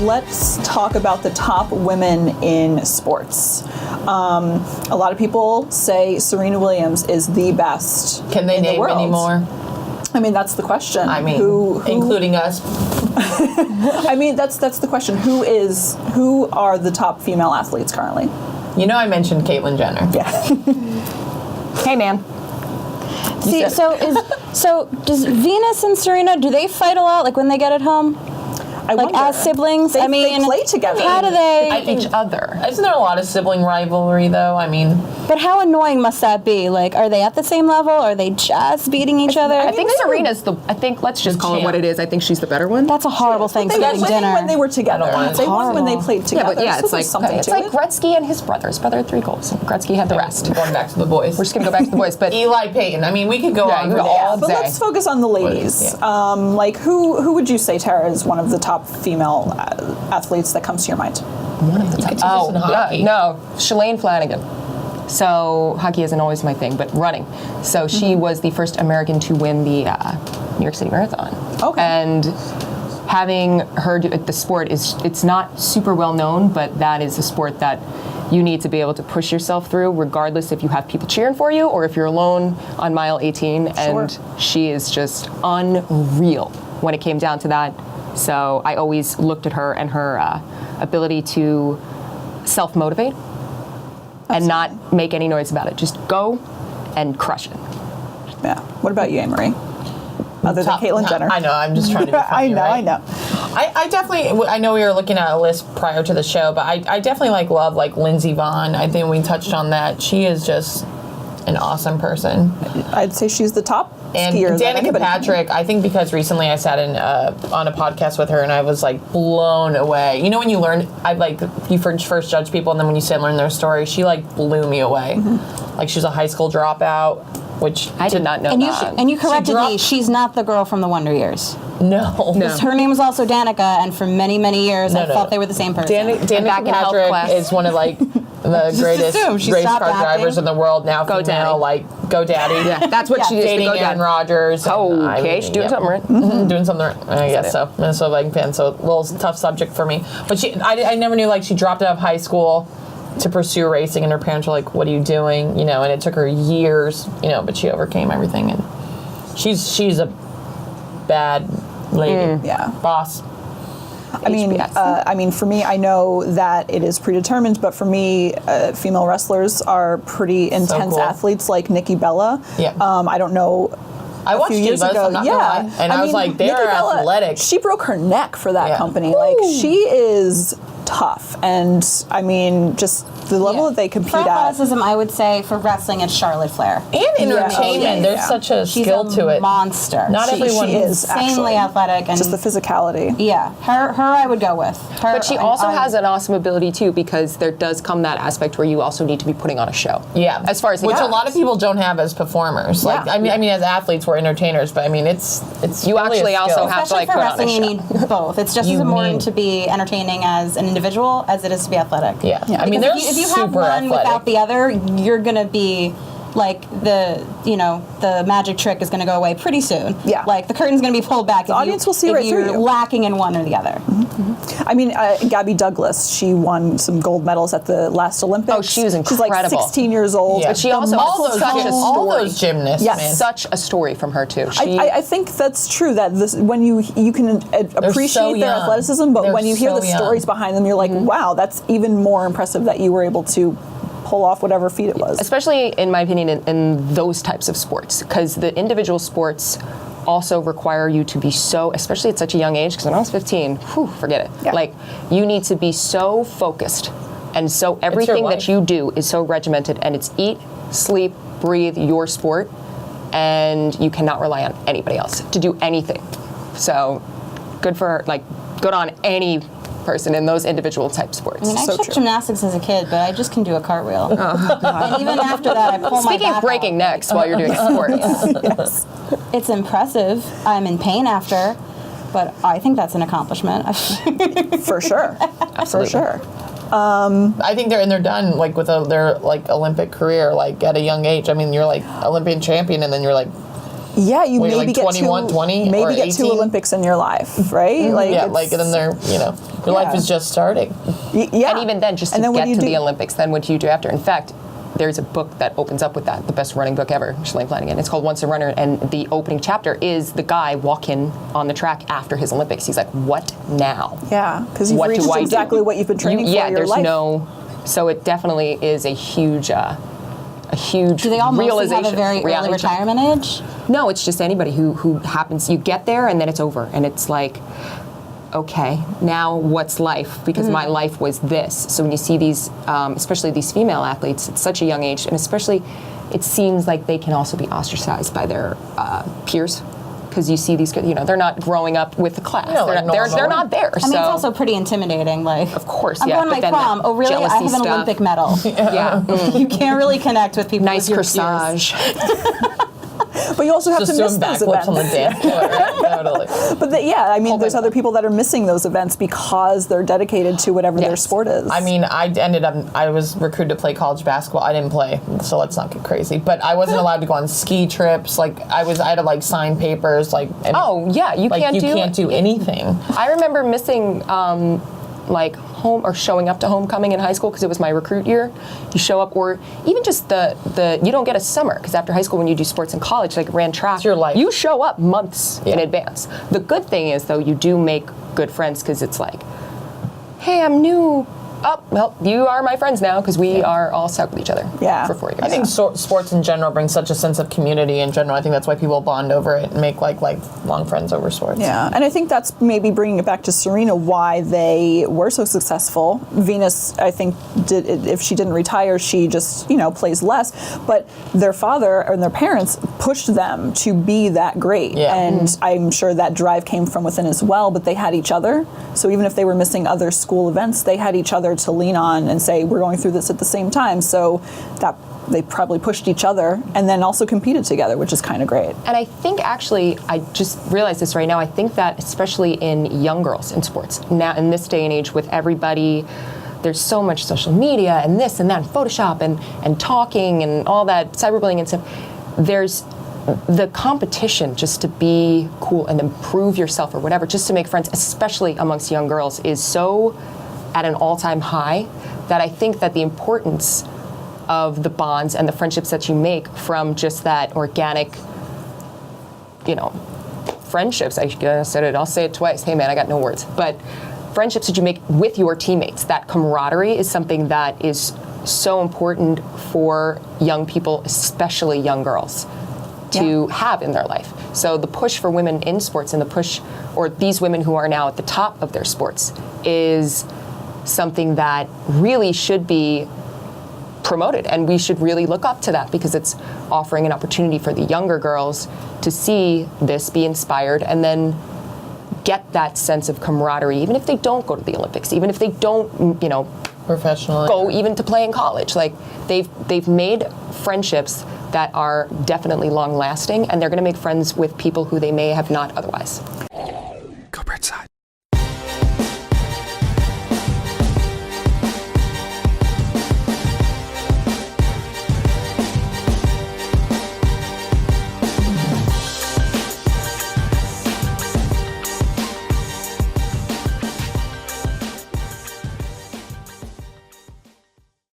Let's talk about the top women in sports. A lot of people say Serena Williams is the best. Can they in name the world. any more? I mean, that's the question. I mean, who including us. I mean, that's the question. Who are the top female athletes currently? You know, I mentioned Caitlyn Jenner. Yeah. Hey, man. See, so does Venus and Serena, do they fight a lot, like when they get at home? I Like wonder. as siblings? They play together. How do they? Each other. Isn't there a lot of sibling rivalry, though? I mean, But how annoying must that be? Like, are they at the same level? Are they just beating each other? I think Serena's let's just call it what it is. I think she's the better one. That's a horrible They Thanksgiving won dinner. when they were together. They won when they played together. Yeah, but yeah, so it's there's like something it's to like it. Gretzky and his brother. His brother had 3 goals. Gretzky had the rest. going back to the boys. We're just gonna go back to the boys, but Eli Payton. I mean, we could go on for all But day. let's focus on the ladies. Yeah. Like, who would you say, Tara, is one of the top female athletes that comes to your mind? One of the top. oh in hockey. yeah, no, Shalane Flanagan. So hockey isn't always my thing, but running. So she was the first American to win the New York City Marathon. Okay. And having her do the sport it's not super well known, but that is a sport that you need to be able to push yourself through, regardless if you have people cheering for you or if you're alone on mile 18. And she is just unreal when it came down to that. So I always looked at her and her ability to self-motivate and not make any noise about it. Just go and crush it. Yeah. What about you, Anne-Marie? Other than Caitlyn Jenner. I know. I'm just trying to be funny, I know. I definitely. I know we were looking at a list prior to the show, but I definitely love Lindsey Vonn. I think we touched on that. She is just an awesome person. I'd say she's the top And skier. that Danica anybody can. Patrick, I think because recently I sat in on a podcast with her and I was blown away. You know when you learn, you first judge people and then when you sit and learn their story, she blew me away. Mm-hmm. She was a high school dropout, which I did not know and that. you corrected dropped- me. She's not the girl from the Wonder Years. No. Her name was also Danica, and for many, many years, I thought they were the same person. Danica back in health Patrick class. is one of the greatest assume she race car stopped acting. drivers in the world. Now Go female, GoDaddy. Yeah, that's what she is. Dating the Aaron GoDaddy. Rodgers. Okay, she's doing something right. Mm-hmm, doing something right. I guess so. Minnesota Viking fan, so a little tough subject for me. But I never knew she dropped out of high school to pursue racing, and her parents were like, "What are you doing?" And it took her years, but she overcame everything, and she's a bad lady. Yeah. Boss. I mean, for me, I know that it is predetermined, but for me, female wrestlers are pretty intense cool. athletes, like Nikki Bella. Yeah. I don't know. I watched few years Divas, ago, I'm not gonna lie. And I was like, they Nikki are Bella, athletic. She broke her neck for that Yeah. company. She is tough, and I mean, just the level that they compete For at. athleticism, I would say for wrestling, it's Charlotte Flair. And entertainment. Yeah. There's such a She's skill a to it. monster. Not everyone she is insanely actually. athletic and Just the physicality. yeah, her I would go with. Her, But she also has an awesome ability too, because there does come that aspect where you also need to be putting on a show. Yeah. As far as which a lot of people don't have as performers. I mean, as athletes, we're entertainers, but I mean, it's You really actually a also skill. have Especially to, for put on a wrestling, you show. need both. It's just You as important need- to be entertaining as an individual as it is to be athletic. Yeah. I mean, Because they're if you have super one athletic. without the other, you're gonna be like the magic trick is gonna go away pretty soon. Yeah. Like the curtain's gonna be pulled back. The audience will see if right through you're you. lacking in one or the other. I mean, Gabby Douglas, she won some gold medals at the last Olympics. Oh, she was She's like incredible. 16 years old. Yeah. But she also has all those, such a all story. those gymnasts, Yes. man. Such a story from her too. She, I think that's true. That when you can appreciate so their young. athleticism, but They're when you hear so the young. stories behind them, you're like, wow, that's even more impressive that you were able to pull off whatever feat it was. especially in my opinion in those types of sports, because the individual sports also require you to be so, especially at such a young age, because when I was 15, forget it. Yeah. You need to be so focused, and so everything life. that you do is so regimented, and it's eat, sleep, breathe your sport, and you cannot rely on anybody else to do anything. So good for her, good on any person in those individual type sports. I mean, I So took true. gymnastics as a kid, but I just can do a cartwheel. And even after that, I pull my Speaking back of breaking out. necks while you're doing sports, Yes. It's impressive. I'm in pain after, but I think that's an accomplishment. For sure. For sure. I think they're done with their Olympic career at a young age. I mean, you're Olympian champion, and then you're Yeah, you Wait, maybe like get 21, 20, maybe or get 2 18? Olympics in your life, right? Like Yeah, it's- like and then they're your life Yeah. is just starting. yeah. And even then, just to And then what get do you to do? the Olympics, then what do you do after? In fact, there's a book that opens up with that, the best running book ever, Shalane Flanagan. It's called Once a Runner, and the opening chapter is the guy walking on the track after his Olympics. He's like, what now? Yeah, because you've What do reached I do? exactly what you've been training for Yeah, your there's life. so it definitely is a huge Do they all mostly realization. have a very early reality check. retirement age? No, it's just anybody who happens. You get there and then it's over, and it's like, okay, now what's life? Because my life was this. So when you see these, especially these female athletes at such a young age, and especially, it seems like they can also be ostracized by their peers. Because you see these, they're not growing up with the class. Yeah, they're, like not, they're normal. not there. I mean, it's also pretty intimidating. Like, Of course, I'm yeah, going to but my then prom. the Oh, really? I jealousy have an stuff. Olympic medal. yeah, You can't really connect with people. nice with your peers. corsage. But you also have Just to miss doing those backflips on the events. dance floor, right? Totally. But I mean, there's on. other people that are missing those events because they're dedicated to whatever their Yes. sport is. I mean, I was recruited to play college basketball. I didn't play, so let's not get crazy. But I wasn't allowed to go on ski trips. Like I had to like sign papers. Like and, Oh yeah, you like can't you do. can't do anything. I remember missing like home or showing up to homecoming in high school because it was my recruit year. You show up, or even just the you don't get a summer because after high school when you do sports in college, like ran track, It's your life. you show up months in Yeah. advance. The good thing is though, you do make good friends because it's like, hey, I'm new. Oh, well, you are my friends now because we are all stuck with each other Yeah. for 4 years. I think sports in general brings such a sense of community in general. I think that's why people bond over it and make like long friends over sports. Yeah, and I think that's maybe bringing it back to Serena, why they were so successful. Venus, I think, if she didn't retire, she just, plays less. But their father and their parents pushed them to be that great. Yeah. And I'm sure that drive came from within as well, but they had each other. So even if they were missing other school events, they had each other to lean on and say, we're going through this at the same time. So that they probably pushed each other and then also competed together, which is kind of great. And I think actually, I just realized this right now, I think that especially in young girls in sports, now in this day and age with everybody, there's so much social media and this and that, and Photoshop and talking and all that, cyberbullying and stuff. There's the competition just to be cool and improve yourself or whatever, just to make friends, especially amongst young girls, is so at an all-time high that I think that the importance of the bonds and the friendships that you make from just that organic, friendships. I said it, I'll say it twice. Hey man, I got no words. But friendships that you make with your teammates, that camaraderie is something that is so important for young people, especially young girls, to have in their life. So the push for women in sports and the push, or these women who are now at the top of their sports, is something that really should be promoted, and we should really look up to that because it's offering an opportunity for the younger girls to see this, be inspired, and then get that sense of camaraderie, even if they don't go to the Olympics, even if they don't, Professionally. go even to play in college. Like they've made friendships that are definitely long lasting, and they're going to make friends with people who they may have not otherwise.